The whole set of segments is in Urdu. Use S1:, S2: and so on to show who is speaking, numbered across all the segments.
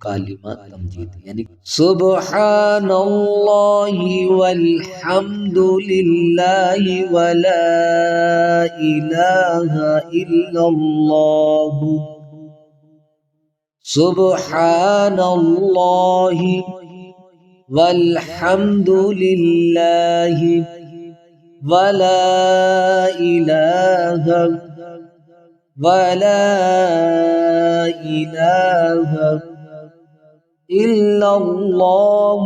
S1: کالمہ تمجید یعنی سبحان اللہ والحمد للہ ولا الہ الا اللہ سبحان اللہ والحمد للہ ولا الہ الا اللہ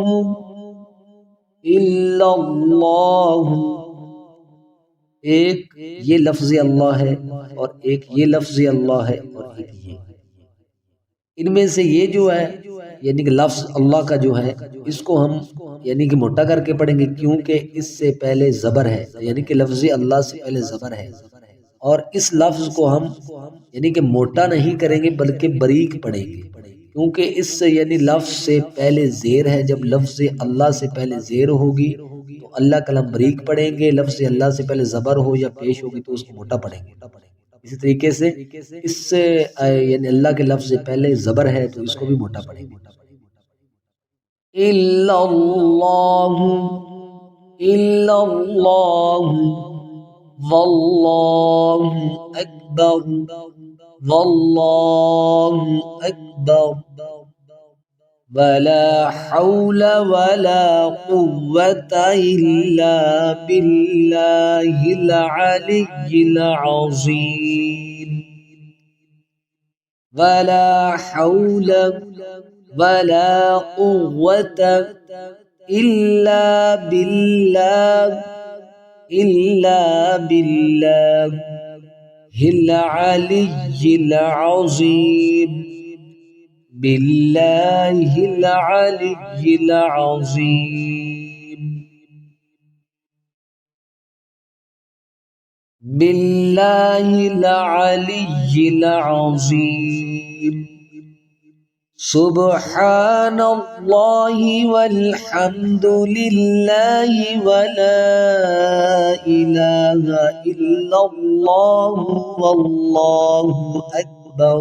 S1: ایک یہ لفظ اللہ ہے اور ایک یہ لفظ اللہ ہے اور ایک یہ، ان میں سے یہ جو ہے یعنی کہ لفظ اللہ کا جو ہے اس کو ہم یعنی کہ موٹا کر کے پڑھیں گے کیونکہ اس سے پہلے زبر ہے، یعنی کہ لفظ اللہ سے پہلے زبر ہے، اور اس لفظ کو ہم یعنی کہ موٹا نہیں کریں گے بلکہ باریک پڑھیں گے کیونکہ اس سے یعنی لفظ سے پہلے زیر ہے، جب لفظ اللہ سے پہلے زیر ہوگی تو اللہ کلام باریک پڑھیں گے، لفظ اللہ سے پہلے زبر ہو یا پیش ہوگی تو اس کو موٹا پڑھیں گے۔ اسی طریقے سے اس سے یعنی اللہ کے لفظ سے پہلے زبر ہے تو اس کو بھی موٹا پڑھیں گے۔ الا اللہ واللہ اکبر واللہ اکبر ولا حول ولا قوة الا باللہ العلی العظیم ولا حول ولا قوة الا باللہ العلی العظیم باللہ العلی العظیم باللہ العلی العظیم سبحان اللہ والحمد للہ ولا الہ الا اللہ واللہ اکبر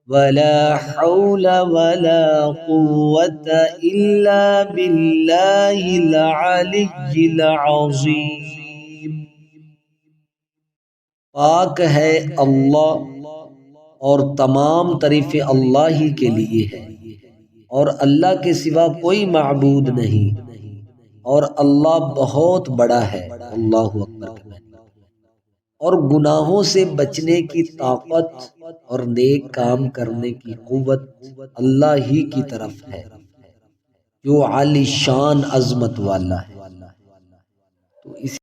S1: ولا حول ولا قوة الا باللہ العلی العظیم۔ پاک ہے اللہ اور تمام تعریفیں اللہ ہی کے لیے ہے، اور اللہ کے سوا کوئی معبود نہیں، اور اللہ بہت بڑا ہے، اللہ اکبر کبیرہ، اور گناہوں سے بچنے کی طاقت اور نیک کام کرنے کی قوت اللہ ہی کی طرف ہے جو عالی شان عظمت والا ہے۔ تو اس